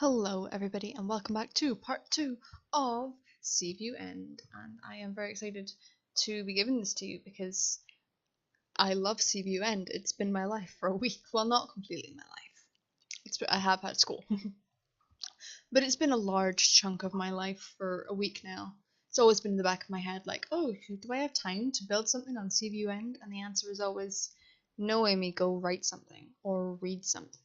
Hello everybody and welcome back to part 2 of Seaview End, and I am very excited to be giving this to you because I love Seaview End. It's been my life for a week. Well, not completely my life. I have had school. But it's been a large chunk of my life for a week now. It's always been in the back of my head like, oh, do I have time to build something on Seaview End? And the answer is always, no, Amy, go write something or read something.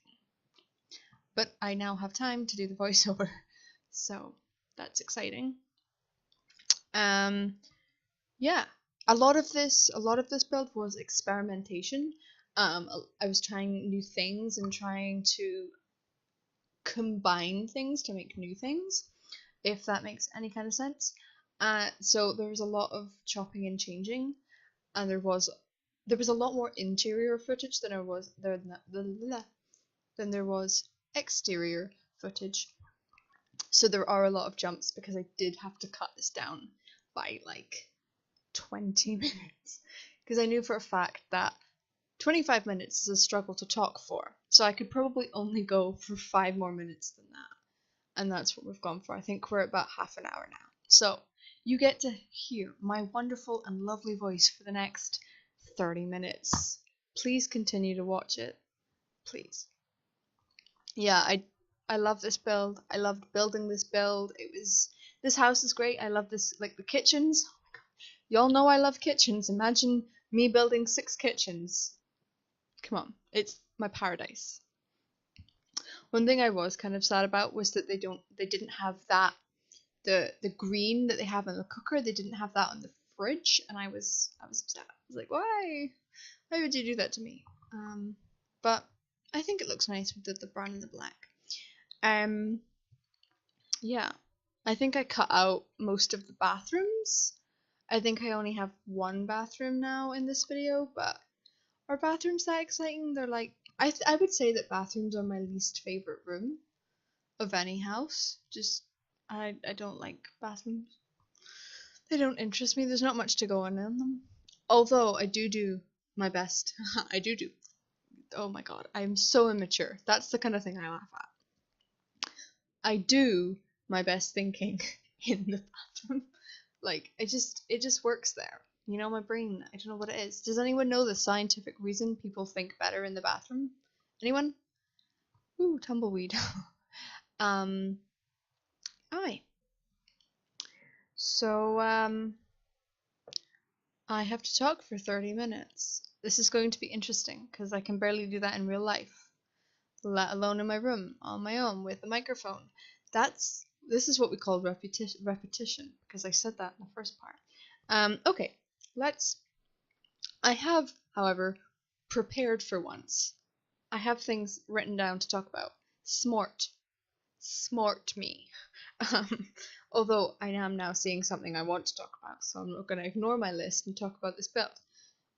But I now have time to do the voiceover, so that's exciting. Yeah, a lot of this build was experimentation. I was trying new things and trying to combine things to make new things, if that makes any kind of sense. So there was a lot of chopping and changing, and there was a lot more interior footage than there was exterior footage. So there are a lot of jumps because I did have to cut this down by like 20 minutes because I knew for a fact that 25 minutes is a struggle to talk for, so I could probably only go for 5 more minutes than that, and that's what we've gone for. I think we're about half an hour now, so you get to hear my wonderful and lovely voice for the next 30 minutes. Please continue to watch it, please. Yeah, I love this build. I loved building this build. This house is great. I love this, like the kitchens. Oh my God. Y'all know I love kitchens. Imagine me building 6 kitchens. Come on, it's my paradise. One thing I was kind of sad about was that they didn't have that the green that they have in the cooker. They didn't have that on the fridge, and I was upset. I was like, why would you do that to me? But I think it looks nice with the brown and the black. Yeah, I think I cut out most of the bathrooms. I think I only have one bathroom now in this video, but are bathrooms that exciting? They're like, I would say that bathrooms are my least favorite room of any house. Just, I don't like bathrooms. They don't interest me. There's not much to go on in them. Although I do my best. I do. Oh my God, I'm so immature. That's the kind of thing I laugh at. I do my best thinking in the bathroom. Like, it just works there. You know, my brain, I don't know what it is. Does anyone know the scientific reason people think better in the bathroom? Anyone? Ooh, tumbleweed. Aye. So, I have to talk for 30 minutes. This is going to be interesting, because I can barely do that in real life, let alone in my room, on my own, with a microphone. This is what we call repetition, because I said that in the first part. Okay, I have, however, prepared for once. I have things written down to talk about. Smart me. Although I am now seeing something I want to talk about, so I'm not going to ignore my list and talk about this build.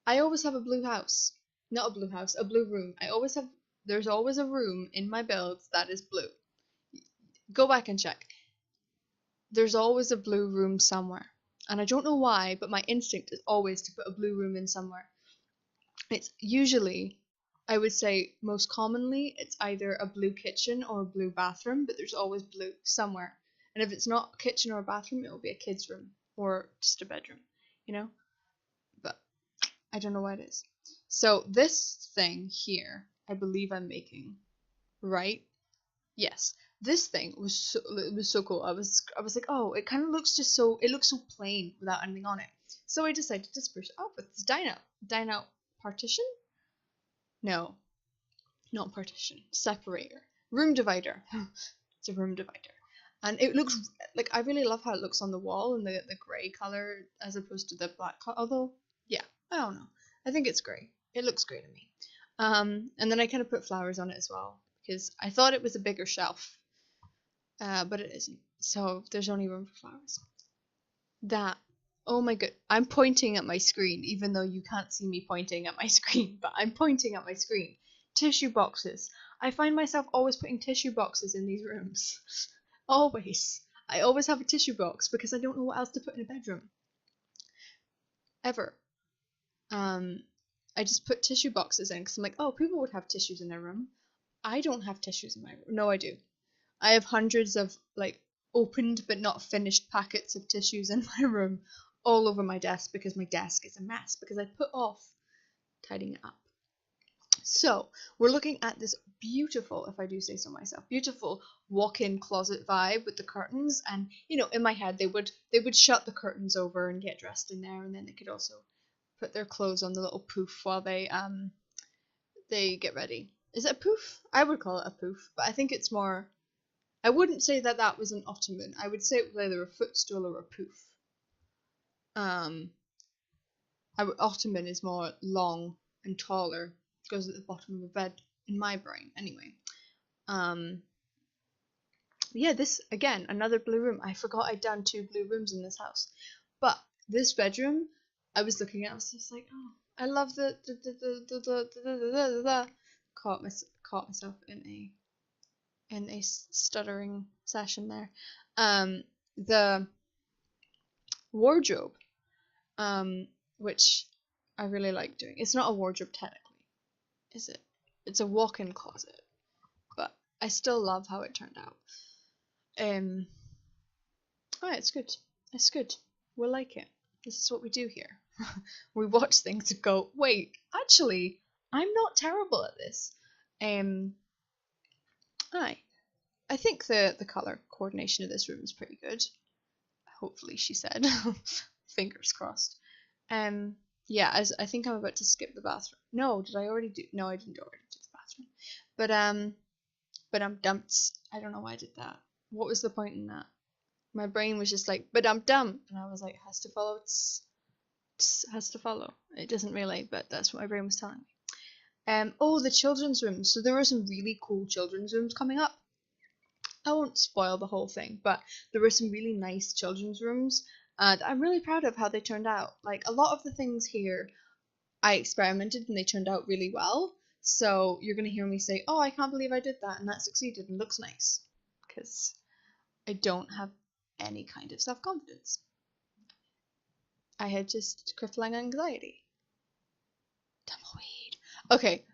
I always have a blue house. Not a blue house, a blue room. There's always a room in my builds that is blue. Go back and check. There's always a blue room somewhere. And I don't know why, but my instinct is always to put a blue room in somewhere. It's usually, I would say most commonly, it's either a blue kitchen or a blue bathroom, but there's always blue somewhere. And if it's not a kitchen or a bathroom, it will be a kid's room or just a bedroom, you know? But I don't know what it is. So this thing here, I believe I'm making, right? Yes. This thing was so cool. I was like, oh, it kind of looks it looks so plain without anything on it. So I decided to spruce it up with this dino partition? No, not partition. Separator. Room divider. It's a room divider. And it looks like, I really love how it looks on the wall in the grey colour as opposed to the black colour. Although, yeah, I don't know. I think it's grey. It looks grey to me. And then I kind of put flowers on it as well because I thought it was a bigger shelf. But it isn't. So there's only room for flowers. Oh my god, I'm pointing at my screen, even though you can't see me pointing at my screen, but I'm pointing at my screen. Tissue boxes. I find myself always putting tissue boxes in these rooms. Always. I always have a tissue box because I don't know what else to put in a bedroom. Ever. I just put tissue boxes in because I'm like, oh, people would have tissues in their room. I don't have tissues in my room. No, I do. I have hundreds of like opened but not finished packets of tissues in my room all over my desk because my desk is a mess because I put off tidying it up. So we're looking at this beautiful, if I do say so myself, beautiful walk-in closet vibe with the curtains, and you know, in my head they would shut the curtains over and get dressed in there, and then they could also put their clothes on the little poof while they get ready. Is it a poof? I would call it a poof, but I think it's more. I wouldn't say that that was an ottoman. I would say it was either a footstool or a poof. Ottoman is more long and taller. It goes at the bottom of a bed in my brain, anyway. Yeah, this again, another blue room. I forgot I'd done 2 blue rooms in this house, but this bedroom, I was looking at. I was just like, oh, I love the caught myself in a stuttering session there. The wardrobe, which I really like doing. It's not a wardrobe technically, is it? It's a walk-in closet, but I still love how it turned out. Oh, it's good. It's good. We'll like it. This is what we do here. We watch things and go, wait, actually, I'm not terrible at this. I think the colour coordination of this room is pretty good. Hopefully, she said. Fingers crossed. Yeah, as I think I'm about to skip the bathroom. No, did I already do? No, I didn't already do the bathroom. But I'm dumped. I don't know why I did that. What was the point in that? My brain was just like, but I'm dumb, and I was like, has to follow. Has to follow. It doesn't really, but that's what my brain was telling me. Oh, the children's rooms. So there were some really cool children's rooms coming up. I won't spoil the whole thing, but there were some really nice children's rooms, and I'm really proud of how they turned out. Like, a lot of the things here, I experimented and they turned out really well. So you're going to hear me say, oh, I can't believe I did that and that succeeded and looks nice. Because I don't have any kind of self-confidence. I had just crippling anxiety. Tumbleweed. Okay,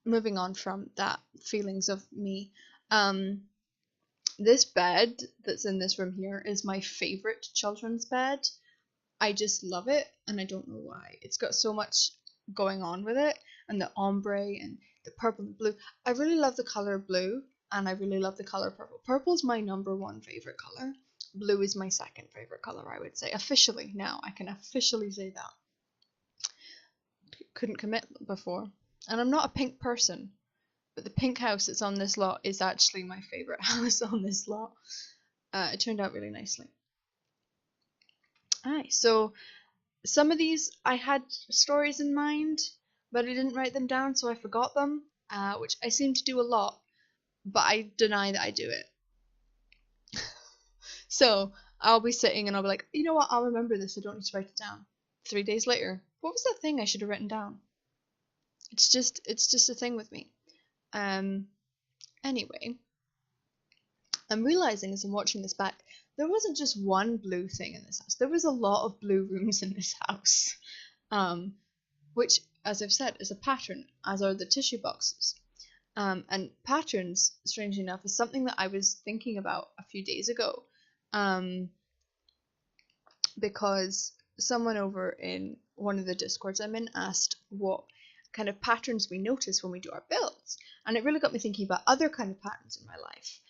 moving on from that feelings of me. This bed that's in this room here is my favorite children's bed. I just love it, and I don't know why. It's got so much going on with it, and the ombre and the purple and blue. I really love the color blue, and I really love the color purple. Purple's my #1 favorite color. Blue is my 2nd favorite color, I would say. Officially, now I can officially say that. Couldn't commit before. And I'm not a pink person, but the pink house that's on this lot is actually my favorite house on this lot. It turned out really nicely. Alright, so some of these I had stories in mind, but I didn't write them down, so I forgot them, which I seem to do a lot, but I deny that I do it. So I'll be sitting and I'll be like, you know what, I'll remember this, I don't need to write it down. 3 days later, what was that thing I should have written down? It's just a thing with me. Anyway, I'm realizing as I'm watching this back, there wasn't just one blue thing in this house. There was a lot of blue rooms in this house, which, as I've said, is a pattern, as are the tissue boxes. And patterns, strangely enough, is something that I was thinking about a few days ago, because someone over in one of the Discords I'm in asked what kind of patterns we notice when we do our builds, and it really got me thinking about other kind of patterns in my life,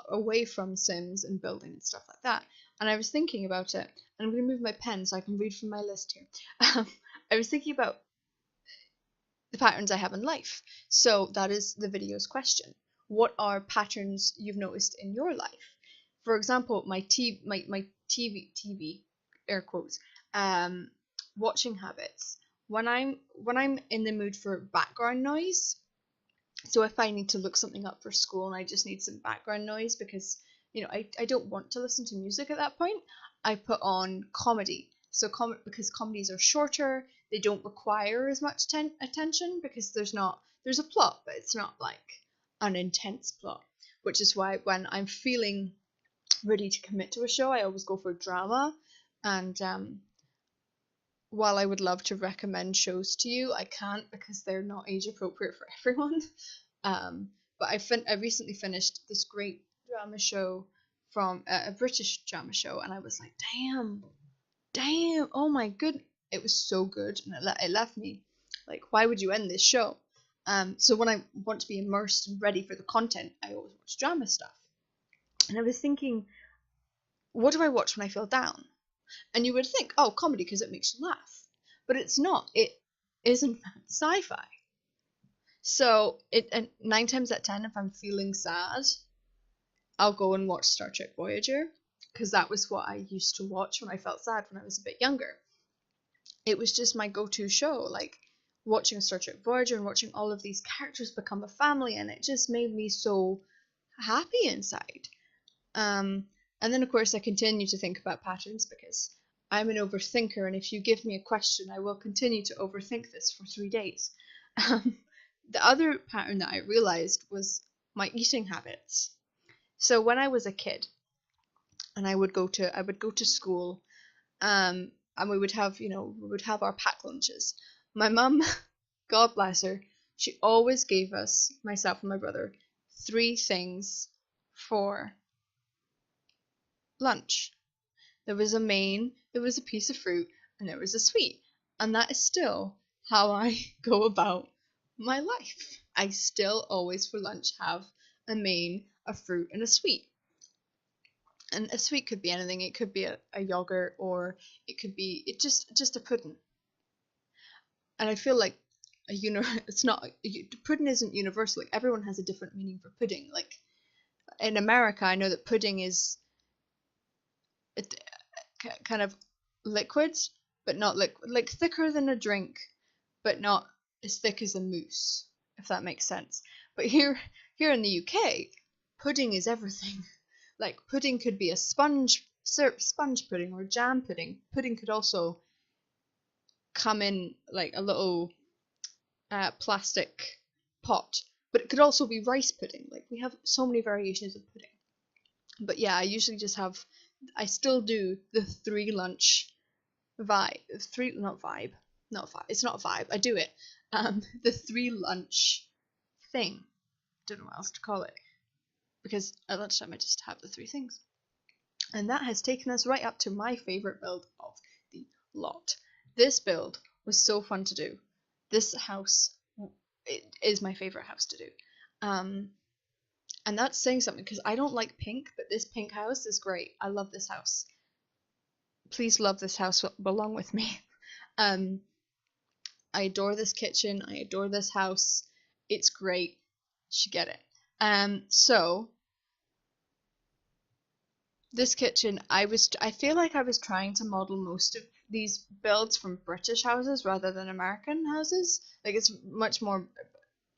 away from Sims and building and stuff like that. And I was thinking about it, and I'm going to move my pen so I can read from my list here. I was thinking about the patterns I have in life. So that is the video's question. What are patterns you've noticed in your life? For example, my TV, air quotes, watching habits. When I'm in the mood for background noise, so if I need to look something up for school and I just need some background noise because, you know, I don't want to listen to music at that point, I put on comedy. So because comedies are shorter, they don't require as much attention because there's a plot, but it's not like an intense plot, which is why when I'm feeling ready to commit to a show, I always go for drama. And while I would love to recommend shows to you, I can't because they're not age appropriate for everyone. But I recently finished this great drama show from a British drama show, and I was like, damn, oh my good, it was so good, and it left me like, why would you end this show? So when I want to be immersed and ready for the content, I always watch drama stuff. And I was thinking, what do I watch when I feel down? And you would think, oh, comedy, because it makes you laugh. But it's not. It is in fact sci-fi. So and 9 times out of 10, if I'm feeling sad, I'll go and watch Star Trek Voyager, because that was what I used to watch when I felt sad when I was a bit younger. It was just my go-to show, like watching Star Trek Voyager and watching all of these characters become a family, and it just made me so happy inside. And then, of course, I continue to think about patterns because I'm an overthinker, and if you give me a question, I will continue to overthink this for 3 days. The other pattern that I realized was my eating habits. So when I was a kid, and I would go to school, and we would have our packed lunches. My mum, God bless her, she always gave us, myself and my brother, 3 things for lunch. There was a main, there was a piece of fruit, and there was a sweet. And that is still how I go about my life. I still always for lunch have a main, a fruit, and a sweet. And a sweet could be anything. It could be a yogurt, or it could be just a pudding. And I feel like it's not, pudding isn't universal. Like, everyone has a different meaning for pudding. Like in America, I know that pudding is kind of liquid, but not liquid, like thicker than a drink, but not as thick as a mousse, if that makes sense. But here in the UK, pudding is everything. Like, pudding could be a sponge pudding or jam pudding. Pudding could also come in like a little plastic pot, but it could also be rice pudding. Like, we have so many variations of pudding. But yeah, I still do the 3 lunch vibe. It's not vibe. I do it. The 3 lunch thing. Don't know what else to call it. Because at lunchtime I just have the 3 things. And that has taken us right up to my favourite build of the lot. This build was so fun to do. This house is my favourite house to do. And that's saying something, because I don't like pink, but this pink house is great. I love this house. Please love this house along with me. I adore this kitchen. I adore this house. It's great. You should get it. So this kitchen, I feel like I was trying to model most of these builds from British houses rather than American houses. Like, it's much more,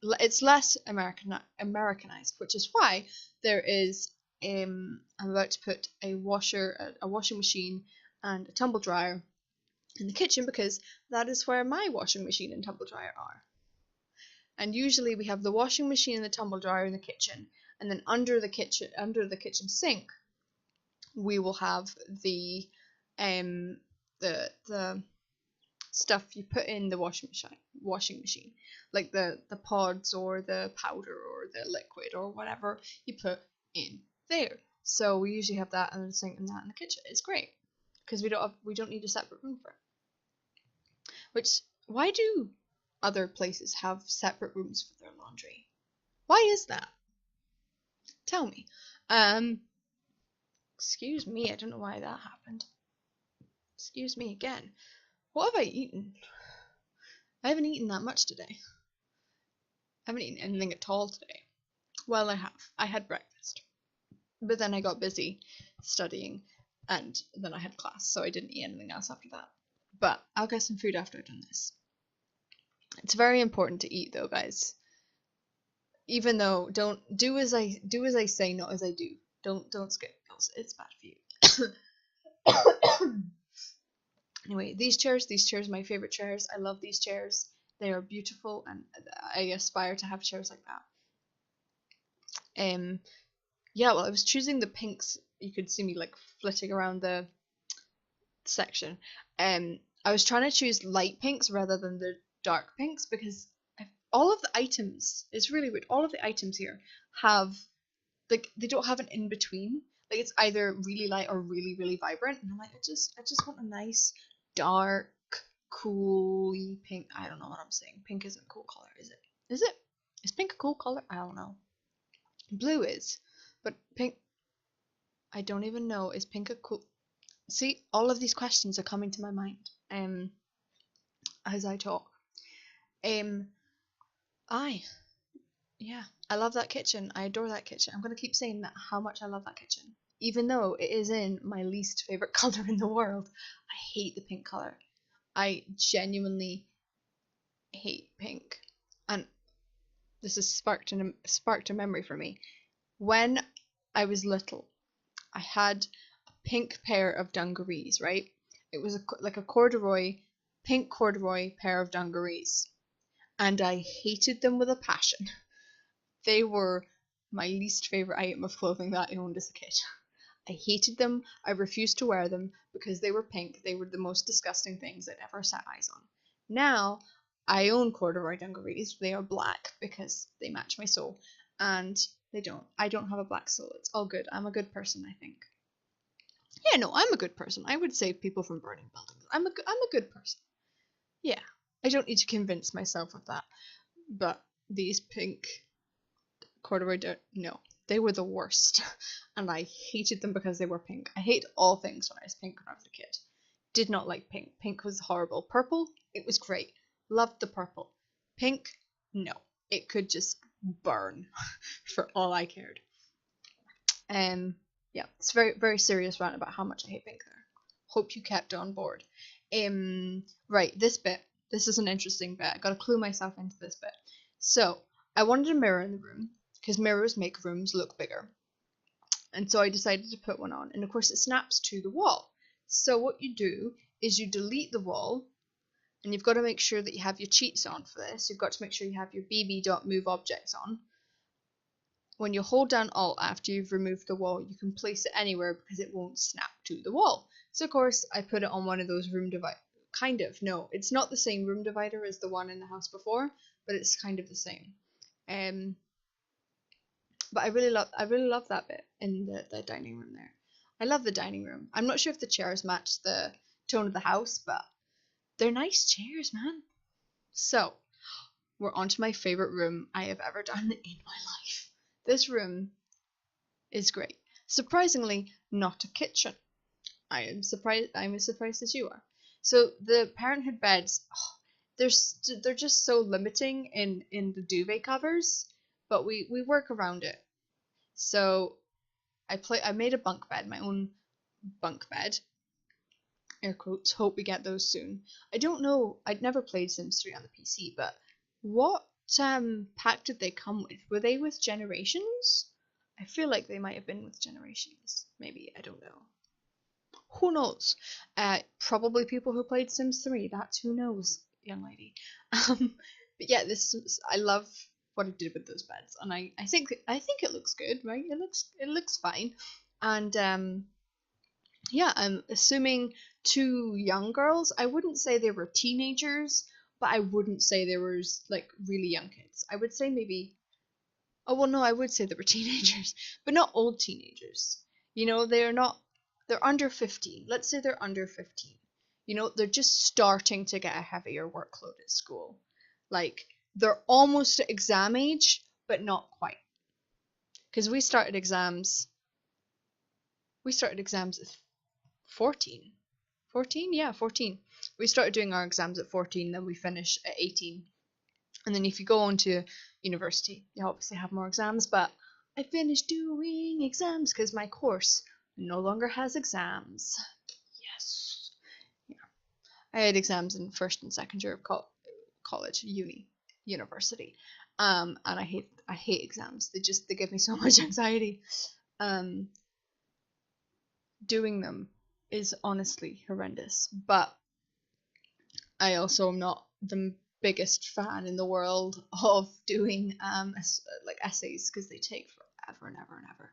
it's less Americanized, which is why there is I'm about to put a washing machine and a tumble dryer in the kitchen, because that is where my washing machine and tumble dryer are. And usually we have the washing machine and the tumble dryer in the kitchen, and then under the kitchen sink we will have the stuff you put in the washing machine, like the pods or the powder or the liquid or whatever you put in there. So we usually have that and the sink and that in the kitchen. It's great because we don't need a separate room for it. Why do other places have separate rooms for their laundry? Why is that? Tell me. Excuse me, I don't know why that happened. Excuse me again. What have I eaten? I haven't eaten that much today. I haven't eaten anything at all today. Well, I have. I had breakfast. But then I got busy studying, and then I had class, so I didn't eat anything else after that. But I'll get some food after I've done this. It's very important to eat, though, guys. Even though, don't do as I say, not as I do. Don't skip meals. It's bad for you. Anyway, these chairs are my favorite chairs. I love these chairs. They are beautiful, and I aspire to have chairs like that. Yeah, well, I was choosing the pinks. You could see me like flitting around the section. I was trying to choose light pinks rather than the dark pinks, because all of the items, it's really weird, all of the items here have like they don't have an in between. Like it's either really light or really, really vibrant. And I'm like, I just want a nice, dark, cool pink. I don't know what I'm saying. Pink isn't a cool color, is it? Is it? Is pink a cool color? I don't know. Blue is, but pink. I don't even know. Is pink a cool? See, all of these questions are coming to my mind. As I talk. I Yeah, I love that kitchen. I adore that kitchen. I'm gonna keep saying that how much I love that kitchen, even though it is in my least favorite color in the world. I hate the pink color. I genuinely hate pink, and this has sparked a memory for me. When I was little, I had a pink pair of dungarees. Right, it was like a pink corduroy pair of dungarees, and I hated them with a passion. They were my least favorite item of clothing that I owned as a kid. I hated them. I refused to wear them because they were pink. They were the most disgusting things I'd ever set eyes on. Now, I own corduroy dungarees. They are black because they match my soul. And they don't. I don't have a black soul. It's all good. I'm a good person, I think. Yeah, no, I'm a good person. I would save people from burning buildings. I'm a good person. Yeah. I don't need to convince myself of that. But these pink corduroy no, they were the worst. And I hated them because they were pink. I hate all things when I was pink when I was a kid. Did not like pink. Pink was horrible. Purple, it was great. Loved the purple. Pink, no. It could just burn for all I cared. Yeah, it's a very, very serious rant about how much I hate pink there. Hope you kept on board. Right, this bit. This is an interesting bit. I gotta clue myself into this bit. So, I wanted a mirror in the room, because mirrors make rooms look bigger. And so I decided to put one on, and of course it snaps to the wall. So what you do is you delete the wall, and you've got to make sure that you have your cheats on for this. You've got to make sure you have your bb.move objects on. When you hold down Alt after you've removed the wall, you can place it anywhere because it won't snap to the wall. So of course I put it on one of those room dividers. Kind of, no, it's not the same room divider as the one in the house before, but it's kind of the same. But I really love that bit in the dining room there. I love the dining room. I'm not sure if the chairs match the tone of the house, but they're nice chairs, man. So, we're on to my favorite room I have ever done in my life. This room is great. Surprisingly, not a kitchen. I'm as surprised as you are. So the parenthood beds, they're just so limiting in the duvet covers, but we work around it. So I made a bunk bed, my own bunk bed. Air quotes. Hope we get those soon. I don't know. I'd never played Sims 3 on the PC, but what pack did they come with? Were they with Generations? I feel like they might have been with Generations. Maybe, I don't know. Who knows? Probably people who played Sims 3. That's who knows, young lady. But yeah, I love what I did with those beds, and I think it looks good, right? It looks fine, and yeah, I'm assuming two young girls. I wouldn't say they were teenagers, but I wouldn't say they were like really young kids. I would say maybe. Oh well, no, I would say they were teenagers, but not old teenagers. You know, they're not. They're under 15. Let's say they're under 15. You know, they're just starting to get a heavier workload at school. Like, they're almost at exam age, but not quite. Because we started exams at 14. 14? Yeah, 14. We started doing our exams at 14, then we finish at 18. And then if you go on to university, you obviously have more exams, but I finished doing exams because my course no longer has exams. Yes. Yeah. I had exams in first and second year of college, university. And I hate exams. They give me so much anxiety. Doing them is honestly horrendous. But I also am not the biggest fan in the world of doing like essays because they take forever and ever and ever.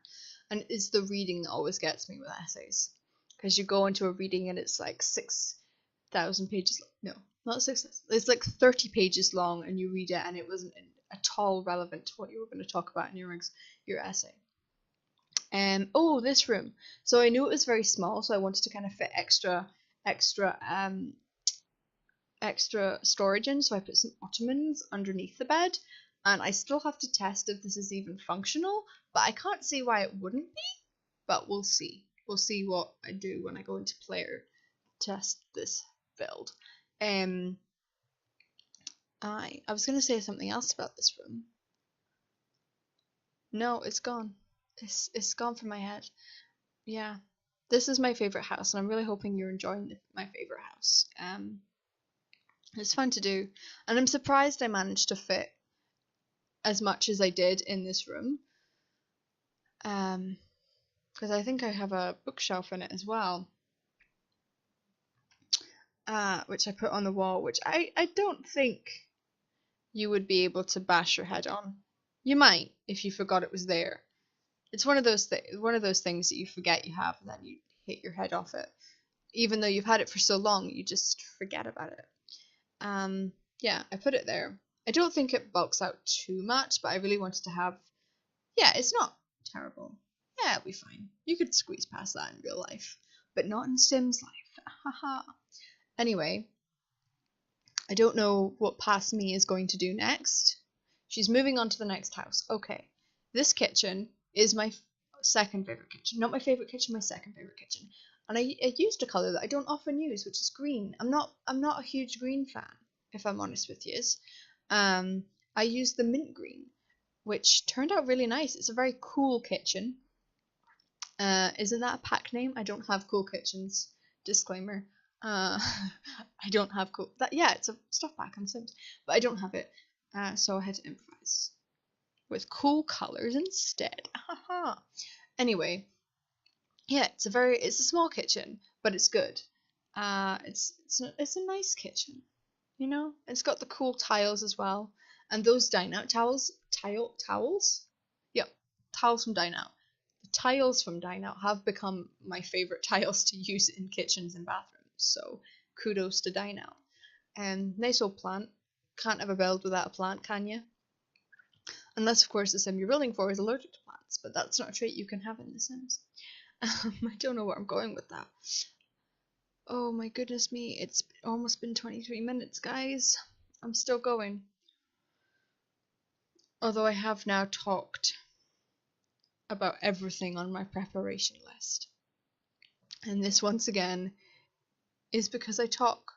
And it's the reading that always gets me with essays, because you go into a reading and it's like 6,000 pages. No, not 6,000. It's like 30 pages long, and you read it and it wasn't at all relevant to what you were going to talk about in your essay. Oh, this room. So I knew it was very small, so I wanted to kind of fit extra extra storage in, so I put some ottomans underneath the bed, and I still have to test if this is even functional, but I can't see why it wouldn't be, but we'll see. We'll see what I do when I go into player test this build. I was going to say something else about this room. No, it's gone. It's gone from my head. Yeah. This is my favorite house, and I'm really hoping you're enjoying my favorite house. It's fun to do, and I'm surprised I managed to fit as much as I did in this room. Because I think I have a bookshelf in it as well, which I put on the wall, which I don't think you would be able to bash your head on. You might if you forgot it was there. It's one of those things that you forget you have, and then you hit your head off it. Even though you've had it for so long, you just forget about it. Yeah, I put it there. I don't think it bulks out too much, but I really wanted to have. Yeah, it's not terrible. Yeah, it'll be fine. You could squeeze past that in real life, but not in Sims life. Haha. Anyway, I don't know what past me is going to do next. She's moving on to the next house. Okay, this kitchen is my second favorite kitchen. Not my favorite kitchen, my second favorite kitchen. And I used a color that I don't often use, which is green. I'm not a huge green fan, if I'm honest with you. I used the mint green, which turned out really nice. It's a very cool kitchen. Isn't that a pack name? I don't have cool kitchens. Disclaimer. I don't have cool. Yeah, it's a stuff pack on Sims, but I don't have it. So I had to improvise with cool colors instead. Haha. Anyway, yeah, it's a small kitchen, but it's good. It's a nice kitchen. You know, it's got the cool tiles as well, and those dine out towels. Yep, towels from dine out. The tiles from dine out have become my favorite tiles to use in kitchens and bathrooms. So kudos to dine out. And nice old plant. Can't have a build without a plant, can you? Unless, of course, the sim you're building for is allergic to plants, but that's not a trait you can have in The Sims. I don't know where I'm going with that. Oh my goodness me, it's almost been 23 minutes, guys. I'm still going. Although I have now talked about everything on my preparation list. And this, once again, is because I talk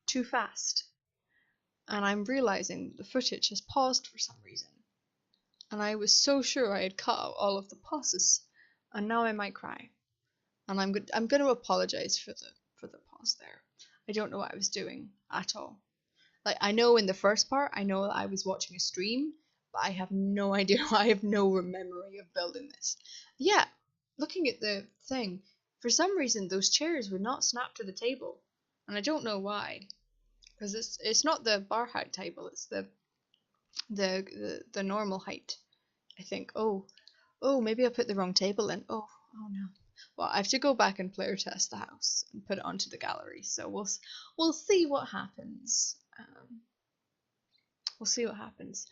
too fast. And I'm realizing the footage has paused for some reason. And I was so sure I had cut out all of the pauses, and now I might cry. And I'm going to apologize for the pause there. I don't know what I was doing at all. Like, I know in the first part, I know that I was watching a stream, but I have no idea. I have no memory of building this. Yeah, looking at the thing, for some reason those chairs would not snap to the table, and I don't know why. Because it's not the bar height table, it's the normal height, I think. Oh, maybe I put the wrong table in. Oh no. Well, I have to go back and player test the house and put it onto the gallery. So we'll see what happens. We'll see what happens.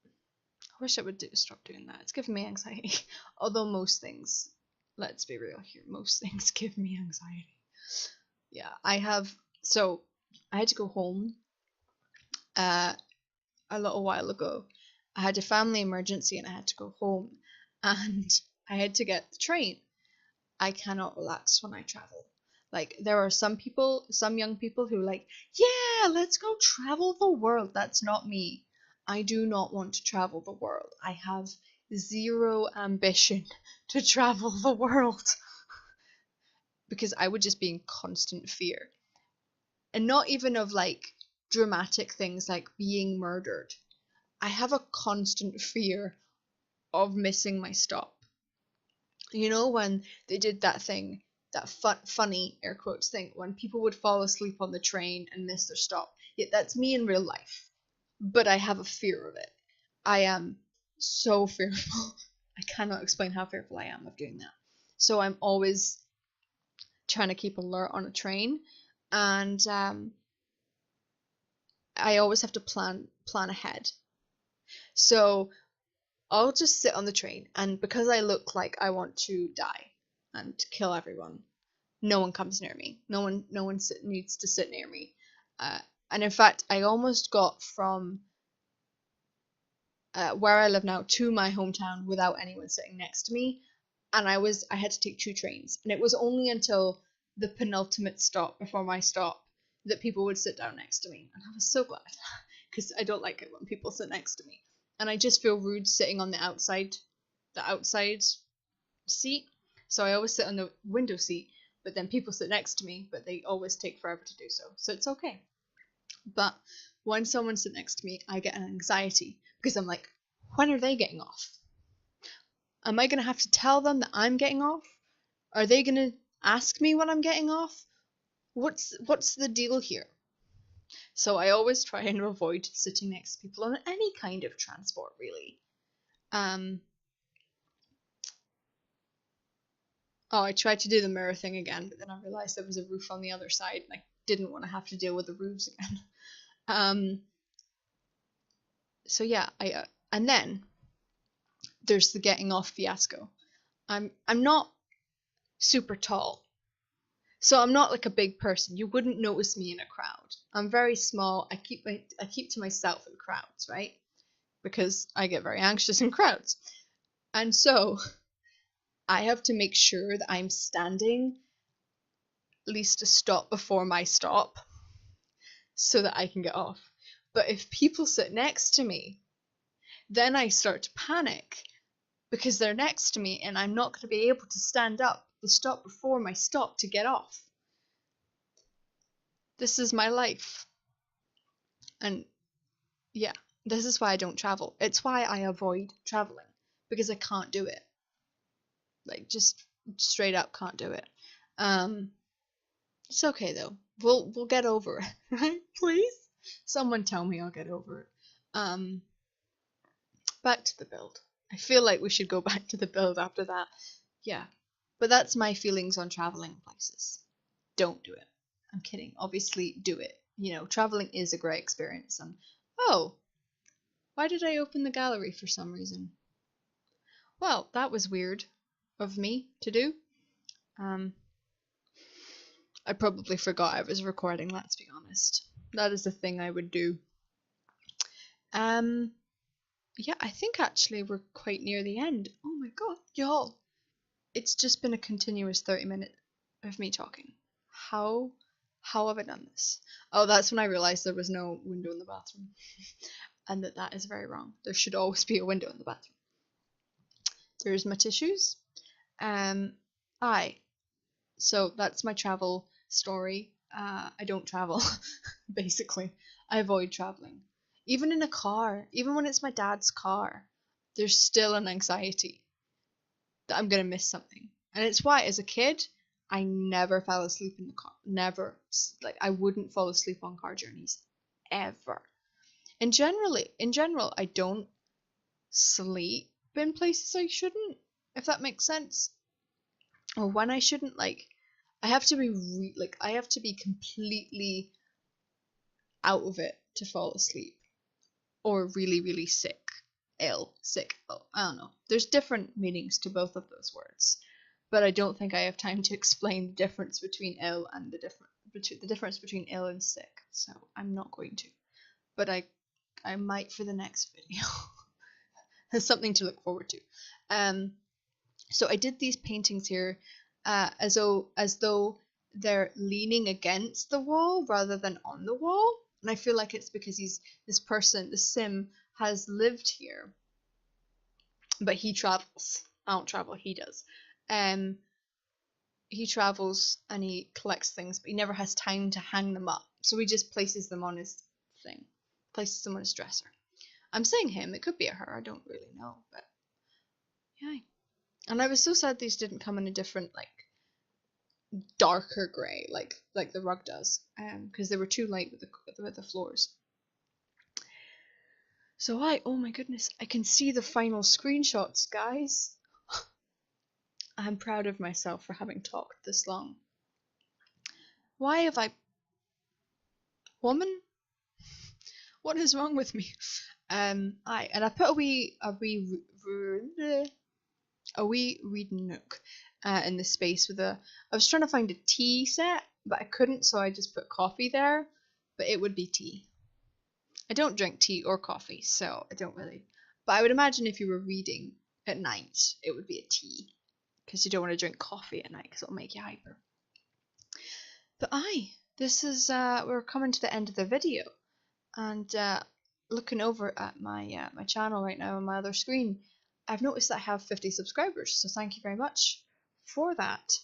I wish I would stop doing that. It's giving me anxiety. Although most things, let's be real here, most things give me anxiety. Yeah, I had to go home a little while ago. I had a family emergency and I had to go home, and I had to get the train. I cannot relax when I travel. Like, there are some young people who like, yeah, let's go travel the world. That's not me. I do not want to travel the world. I have zero ambition to travel the world. Because I would just be in constant fear. And not even of like dramatic things like being murdered. I have a constant fear of missing my stop. You know, when they did that thing, that funny air quotes thing, when people would fall asleep on the train and miss their stop. Yeah, that's me in real life. But I have a fear of it. I am so fearful. I cannot explain how fearful I am of doing that. So I'm always trying to keep alert on a train, and I always have to plan ahead. So I'll just sit on the train, and because I look like I want to die and kill everyone, no one comes near me. No one needs to sit near me. Uh, and in fact, I almost got from where I live now to my hometown without anyone sitting next to me, and I had to take 2 trains, and it was only until the penultimate stop before my stop that people would sit down next to me, and I was so glad because I don't like it when people sit next to me, and I just feel rude sitting on the outside seat, so I always sit on the window seat, but then people sit next to me, but they always take forever to do so it's okay. But when someone sits next to me, I get an anxiety because I'm like, when are they getting off? Am I going to have to tell them that I'm getting off? Are they going to ask me when I'm getting off? What's the deal here? So I always try and avoid sitting next to people on any kind of transport, really. Oh, I tried to do the mirror thing again, but then I realized there was a roof on the other side, and I didn't want to have to deal with the roofs again. So yeah, and then there's the getting off fiasco. I'm not super tall, so I'm not like a big person. You wouldn't notice me in a crowd. I'm very small. I keep to myself in crowds, right? Because I get very anxious in crowds, and so I have to make sure that I'm standing at least a stop before my stop so that I can get off. But if people sit next to me, then I start to panic because they're next to me and I'm not going to be able to stand up the stop before my stop to get off. This is my life. And yeah, this is why I don't travel. It's why I avoid traveling, because I can't do it. Like, just straight up can't do it. It's okay though. We'll get over it, right? Please? Someone tell me I'll get over it. Back to the build. I feel like we should go back to the build after that. Yeah. But that's my feelings on traveling places. Don't do it. I'm kidding. Obviously, do it. You know, traveling is a great experience. And oh, why did I open the gallery for some reason? Well, that was weird of me to do. I probably forgot I was recording, let's be honest. That is the thing I would do. Yeah, I think actually we're quite near the end. Oh my god, y'all. It's just been a continuous 30 minutes of me talking. How have I done this? Oh, that's when I realized there was no window in the bathroom. And that is very wrong. There should always be a window in the bathroom. There's my tissues. So that's my travel story. I don't travel, basically. I avoid traveling. Even in a car, even when it's my dad's car, there's still an anxiety that I'm gonna miss something. And it's why, as a kid, I never fell asleep in the car. Never. Like, I wouldn't fall asleep on car journeys. Ever. In general, I don't sleep in places I shouldn't, if that makes sense. Or when I shouldn't, like, I have to be I have to be completely out of it to fall asleep, or really, really sick, sick. Oh, I don't know. There's different meanings to both of those words, but I don't think I have time to explain the difference between ill and the difference between ill and sick. So I'm not going to, but I might for the next video. There's something to look forward to. So I did these paintings here as though they're leaning against the wall rather than on the wall. And I feel like it's because the sim has lived here, but he travels. I don't travel, he does. He travels and he collects things, but he never has time to hang them up. So he just places them on his thing, places them on his dresser. I'm saying him, it could be a her, I don't really know, but yeah. And I was so sad these didn't come in a different, like, darker grey, like the rug does, because they were too light with the floors. So oh my goodness, I can see the final screenshots, guys. I'm proud of myself for having talked this long. Why have I... Woman? What is wrong with me? I put a wee reading nook in the space with a. I was trying to find a tea set, but I couldn't, so I just put coffee there. But it would be tea. I don't drink tea or coffee, so I don't really. But I would imagine if you were reading at night, it would be a tea, because you don't want to drink coffee at night because it'll make you hyper. But this is we're coming to the end of the video, and looking over at my my channel right now on my other screen, I've noticed that I have 50 subscribers. So thank you very much for that.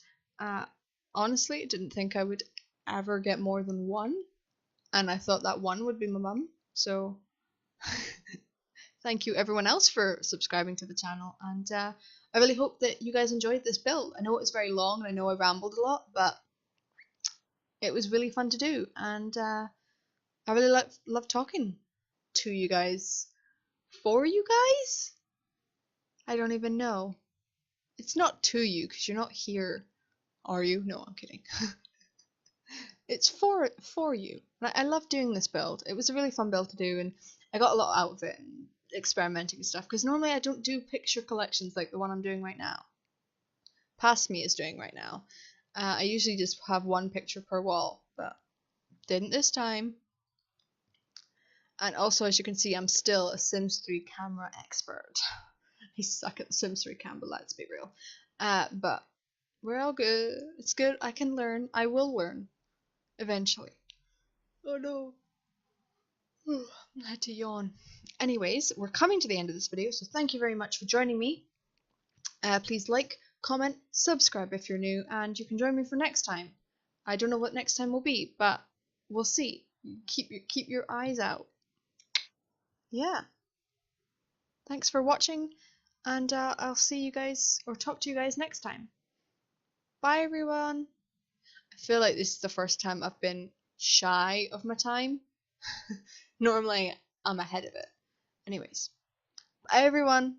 Honestly, I didn't think I would ever get more than one, and I thought that one would be my mum. So thank you everyone else for subscribing to the channel, and I really hope that you guys enjoyed this build. I know it was very long and I know I rambled a lot, but it was really fun to do, and I really love talking to you guys. For you guys? I don't even know. It's not to you because you're not here, are you? No, I'm kidding. It's for you. I love doing this build. It was a really fun build to do, and I got a lot out of it and experimenting and stuff, because normally I don't do picture collections like the one I'm doing right now. Past Me is doing right now. I usually just have one picture per wall, but didn't this time. And also, as you can see, I'm still a Sims 3 camera expert. I suck at the Sims 3 camera, let's be real. But we're all good. It's good. I can learn. I will learn. Eventually. Oh no. I had to yawn. Anyways, we're coming to the end of this video, so thank you very much for joining me. Please like, comment, subscribe if you're new, and you can join me for next time. I don't know what next time will be, but we'll see. Keep your eyes out. Yeah. Thanks for watching, and I'll see you guys, or talk to you guys next time. Bye everyone. I feel like this is the first time I've been shy of my time. Normally I'm ahead of it. Anyways, bye everyone.